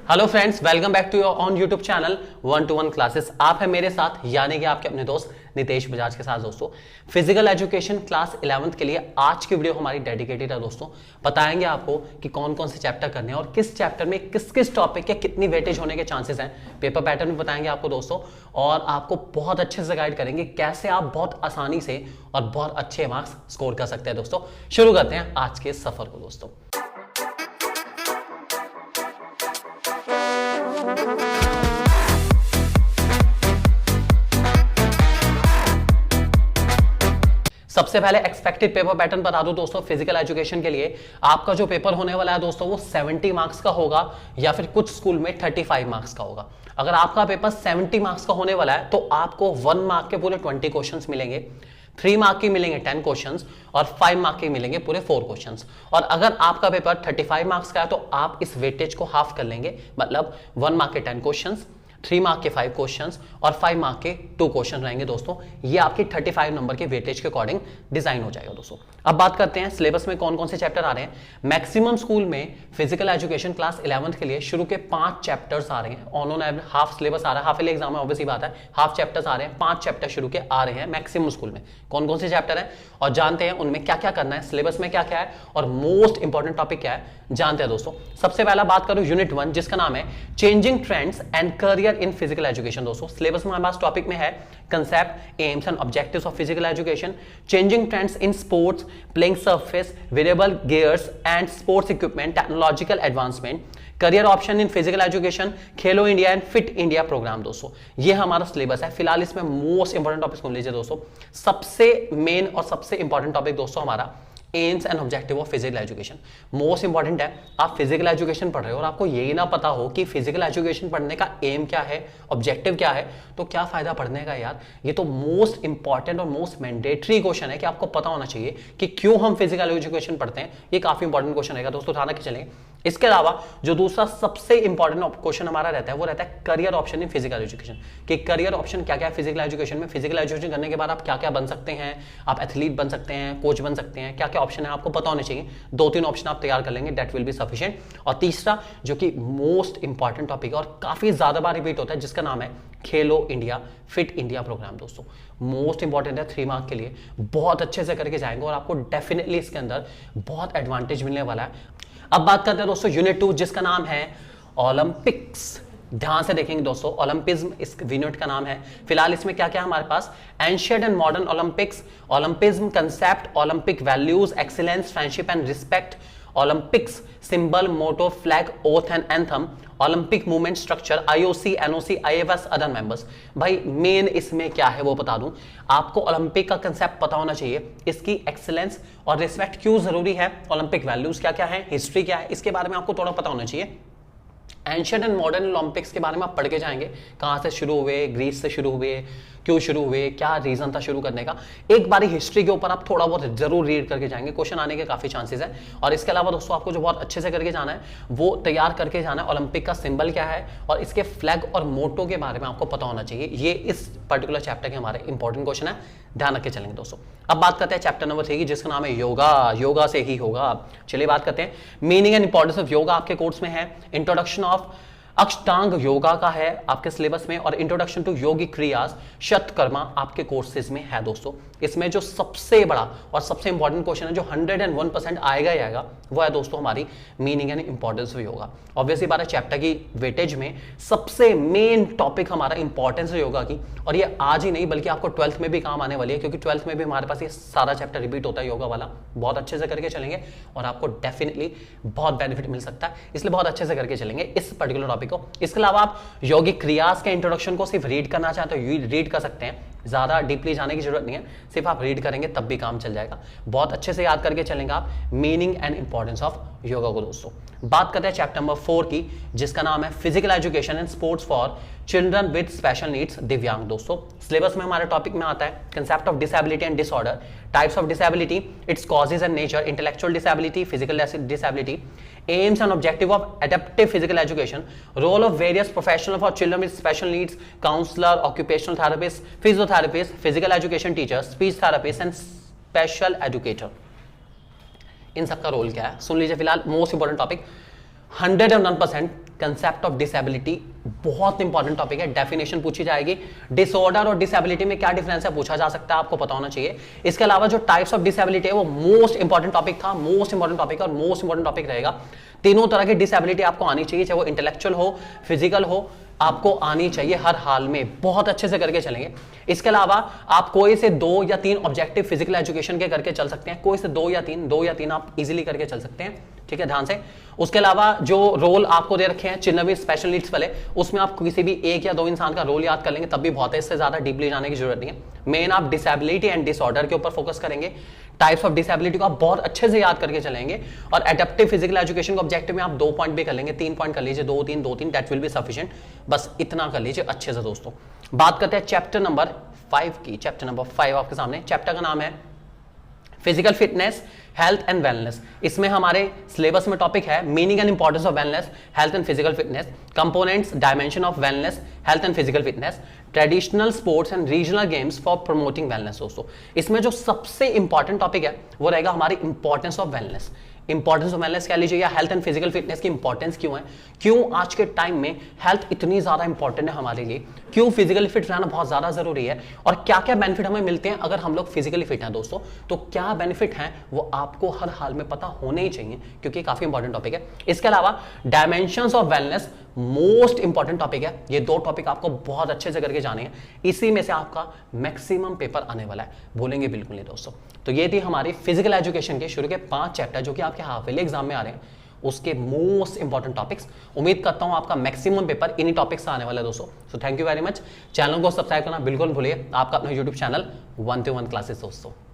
Hello friends, welcome back to your on YouTube channel 1-to-1 classes. आप है मेरे साथ यानी कि आपके अपने दोस्त नितेश बजाज के साथ। दोस्तों, फिजिकल एजुकेशन क्लास 11th के लिए आज की वीडियो हमारी डेडिकेटेड है। दोस्तों, बताएंगे आपको कि कौन कौन से चैप्टर करने हैं और किस चैप्टर में किस किस टॉपिक के कितनी वेटेज होने के चांसेस हैं। पेपर पैटर्न भी बताएंगे आपको दोस्तों, और आपको बहुत अच्छे से गाइड करेंगे कैसे आप बहुत आसानी से और बहुत अच्छे मार्क्स स्कोर कर सकते हैं। दोस्तों, शुरू करते हैं आज के सफर को। दोस्तों, सबसे पहले एक्सपेक्टेड पेपर पैटर्न बता दूं दोस्तों। फिजिकल एजुकेशन के लिए आपका जो पेपर होने वाला है दोस्तों, वो 70 मार्क्स का होगा या फिर कुछ स्कूल में 35 मार्क्स का होगा। अगर आपका पेपर 70 मार्क्स का होने वाला है तो आपको 1 मार्क के पूरे 20 क्वेश्चंस मिलेंगे, 3 मार्क के मिलेंगे 10 क्वेश्चंस और 5 मार्क के मिलेंगे पूरे 4 क्वेश्चंस। और अगर आपका पेपर 35 मार्क्स का है तो आप इस वेटेज को हाफ कर लेंगे, मतलब 1 मार्क के 10 क्वेश्चंस, 3 मार्क के 5 क्वेश्चंस और 5 मार्क के 2 क्वेश्चन रहेंगे। दोस्तों, ये आपकी 35 नंबर के वेटेज के अकॉर्डिंग डिजाइन हो जाएगा। दोस्तों, अब बात करते हैं सिलेबस में कौन कौन से चैप्टर आ रहे हैं। मैक्सिमम स्कूल में फिजिकल एजुकेशन क्लास 11th के लिए शुरू के 5 चैप्टर्स आ रहे हैं। On on average half syllabus आ रहा है, हाफ ईयरली एग्जाम है, ऑब्वियसली बात है, हाफ चैप्टर्स आ रहे हैं। 5 चैप्टर शुरू के आ रहे हैं मैक्सिमम स्कूल में। कौन कौन से चैप्टर हैं और जानते हैं उनमें क्या क्या करना है, सिलेबस में क्या क्या है और मोस्ट इंपॉर्टेंट टॉपिक क्या है, जानते हैं। दोस्तों, सबसे पहला बात करूं यूनिट 1, जिसका नाम है changing trends and career in physical education. दोस्तों, सिलेबस में हमारे पास टॉपिक में है concept, aims and objectives of physical education, changing trends in sports, playing surface, variable gears and sports equipment, technological advancement, career option in physical education, Khelo India and fit India programme. दोस्तों, ये हमारा syllabus है। फिलहाल इसमें most important topic सुन लीजिए दोस्तों। सबसे main और सबसे इंपॉर्टेंट टॉपिक दोस्तों हमारा AIIMS and objective of physical education. Most important है, आप फिजिकल एजुकेशन पढ़ रहे हो और आपको यही ना पता हो कि फिजिकल एजुकेशन पढ़ने का एम क्या है, ऑब्जेक्टिव क्या है, तो क्या फायदा पढ़ने का यार। ये तो मोस्ट इंपॉर्टेंट और मोस्ट मैंडेटरी क्वेश्चन है कि आपको पता होना चाहिए कि क्यों हम फिजिकल एजुकेशन पढ़ते हैं। ये काफी इंपॉर्टेंट क्वेश्चन है दोस्तों, ध्यान रख के चलेंगे। इसके अलावा जो दूसरा सबसे इंपॉर्टेंट क्वेश्चन हमारा रहता है वो रहता है career option in physical education, कि करियर ऑप्शन क्या क्या है फिजिकल एजुकेशन में। फिजिकल एजुकेशन करने के बाद आप क्या क्या बन सकते हैं, आप एथलीट बन सकते हैं, कोच बन सकते हैं, क्या क्या ऑप्शन है आपको पता होने चाहिए। 2-3 ऑप्शन आप तैयार कर लेंगे, दैट विल बी सफिशिएंट। और तीसरा जो कि मोस्ट इंपॉर्टेंट टॉपिक है और काफी ज्यादा बार रिपीट होता है, जिसका नाम है खेलो इंडिया फिट इंडिया प्रोग्राम। दोस्तों, मोस्ट इंपॉर्टेंट है, 3 मार्क के लिए बहुत अच्छे से करके जाएंगे और आपको डेफिनेटली इसके अंदर बहुत एडवांटेज मिलने वाला है। अब बात करते हैं दोस्तों यूनिट 2, जिसका नाम है ओलंपिक्स। ध्यान से देखेंगे दोस्तों, ओलंपिज्म इस यूनिट का नाम है। फिलहाल इसमें क्या क्या है हमारे पास, ancient and modern Olympics, Olympism concept, Olympic values, excellence, friendship and respect, Olympics symbol, motto, flag, oath and anthem, Olympic movement structure, IOC, NOC, IFS, other members. भाई मेन इसमें क्या है वो बता दूं, आपको ओलंपिक का कंसेप्ट पता होना चाहिए, इसकी एक्सीलेंस और रिस्पेक्ट क्यों जरूरी है, ओलंपिक वैल्यूज क्या क्या है, हिस्ट्री क्या है, इसके बारे में आपको थोड़ा पता होना चाहिए। एंशिएंट एंड मॉडर्न ओलंपिक्स के बारे में आप पढ़ के जाएंगे, कहां से शुरू हुए, ग्रीस से शुरू हुए, क्यों शुरू हुए, क्या रीजन था शुरू करने का। एक बारी हिस्ट्री के ऊपर आप थोड़ा बहुत जरूर रीड करके जाएंगे, क्वेश्चन आने के काफी चांसेस है। और इसके अलावा दोस्तों आपको जो बहुत अच्छे से करके जाना है वो तैयार करके जाना है, ओलंपिक का सिंबल क्या है और इसके फ्लैग और मोटो के बारे में आपको पता होना चाहिए। ये इस पर्टिकुलर चैप्टर के हमारे इंपॉर्टेंट क्वेश्चन है, ध्यान रख के चलेंगे दोस्तों। अब बात करते हैं चैप्टर नंबर 3 की, जिसका नाम है योगा। योगा से ही होगा। चलिए बात करते हैं meaning and importance of yoga. आपके कोर्स में है इंट्रोडक्शन ऑफ अष्टांग योगा का है आपके सिलेबस में, और इंट्रोडक्शन टू योगिक क्रियास शतकर्मा आपके कोर्सेज में है। दोस्तों, इसमें जो सबसे बड़ा और सबसे इंपॉर्टेंट क्वेश्चन है जो 101% आएगा ही आएगा, वो है दोस्तों हमारी meaning and importance of yoga. Obviously बात है, चैप्टर की वेटेज में सबसे मेन टॉपिक हमारा इंपॉर्टेंस है योगा की, और ये आज ही नहीं बल्कि आपको 12th में भी काम आने वाली है, क्योंकि 12th में भी हमारे पास ये सारा चैप्टर रिपीट होता है योगा वाला। बहुत अच्छे से करके चलेंगे और आपको डेफिनेटली बहुत बेनिफिट मिल सकता है, इसलिए बहुत अच्छे से करके चलेंगे इस पर्टिकुलर टॉपिक को। इसके अलावा आप यौगिक क्रियास के इंट्रोडक्शन को सिर्फ रीड करना चाहते हो रीड कर सकते हैं, ज्यादा डीपली जाने की जरूरत नहीं है, सिर्फ आप रीड करेंगे तब भी काम चल जाएगा। बहुत अच्छे से याद करके चलेंगे आप meaning and importance of yoga को। दोस्तों, बात करते हैं चैप्टर नंबर 4 की, जिसका नाम है physical education and sports for children with special needs, दिव्यांग। दोस्तों, सिलेबस में हमारे टॉपिक में आता है concept of disability and disorder, types of disability, its causes and nature, intellectual disability, physical disability, aims and objective of adaptive physical education, role of various professionals for children with special needs, counselor, occupational therapist, physiotherapist, physical education teacher, speech therapist and special educator। इन सबका role क्या है सुन लीजिए। फिलहाल most important topic 101% concept of disability बहुत important topic है, definition पूछी जाएगी। Disorder और डिसेबिलिटी में क्या डिफरेंस है पूछा जा सकता है, आपको पता होना चाहिए। इसके अलावा जो टाइप्स ऑफ डिसेबिलिटी है वो मोस्ट इंपॉर्टेंट टॉपिक था, मोस्ट इंपॉर्टेंट टॉपिक और मोस्ट इंपॉर्टेंट टॉपिक रहेगा। तीनों तरह की डिसेबिलिटी आपको आनी चाहिए, चाहे वो इंटेलेक्चुअल हो, फिजिकल हो, आपको आनी चाहिए हर हाल में, बहुत अच्छे से करके चलेंगे। इसके अलावा आप कोई से 2 या 3 ऑब्जेक्टिव फिजिकल एजुकेशन के करके चल सकते हैं, कोई से 2 या 3 आप इजीली करके चल सकते हैं, ठीक है, ध्यान से। उसके अलावा जो रोल आपको दे रखे हैं चिन्हवी स्पेशल नीड्स वाले, उसमें आप किसी भी 1 या 2 इंसान का रोल याद कर लेंगे तब भी बहुत है, इससे ज्यादा डीपली जाने की जरूरत नहीं है। मेन आप डिसेबिलिटी एंड डिसऑर्डर के ऊपर फोकस करेंगे, टाइप्स ऑफ डिसेबिलिटी को आप बहुत अच्छे से याद करके चलेंगे, और एडेप्टिव फिजिकल एजुकेशन को ऑब्जेक्टिव में आप 2 पॉइंट भी कर लेंगे, 3 पॉइंट कर लीजिए, 2-3 दैट विल बी सफिशिएंट, बस इतना कर लीजिए अच्छे से दोस्तों। बात करते हैं चैप्टर नंबर 5 की। चैप्टर नंबर 5 आपके सामने, चैप्टर का नाम है physical fitness, health and wellness. इसमें हमारे सिलेबस में टॉपिक है meaning and importance of wellness, health and physical fitness, components, dimension of wellness, health and physical fitness, traditional sports and regional games for promoting wellness. दोस्तों इसमें जो सबसे important topic है वो रहेगा हमारी importance of wellness. Importance of wellness कह लीजिए, या हेल्थ एंड फिजिकल फिटनेस की इंपॉर्टेंस क्यों है, क्यों आज के टाइम में हेल्थ इतनी ज्यादा इंपॉर्टेंट है हमारे लिए, क्यों फिजिकली फिट रहना बहुत ज्यादा जरूरी है, और क्या क्या बेनिफिट हमें मिलते हैं अगर हम लोग फिजिकली फिट हैं। दोस्तों तो क्या बेनिफिट हैं वो आपको हर हाल में पता होने ही चाहिए, क्योंकि काफी इंपॉर्टेंट टॉपिक है। इसके अलावा dimensions of wellness most important topic है। ये 2 टॉपिक आपको बहुत अच्छे से करके जाने हैं, इसी में से आपका मैक्सिमम पेपर आने वाला है, भूलेंगे बिल्कुल नहीं दोस्तों। तो ये थी हमारी फिजिकल एजुकेशन के शुरू के 5 चैप्टर जो कि आपके हाफ ईयरली एग्जाम में आ रहे हैं, उसके मोस्ट इंपॉर्टेंट टॉपिक्स। उम्मीद करता हूं आपका मैक्सिमम पेपर इन्हीं टॉपिक्स से आने वाला है दोस्तों। So thank you very much. Channel को सब्सक्राइब करना बिल्कुल भूलिए। आपका अपना यूट्यूब चैनल 1 to 1 क्लासेस दोस्तों।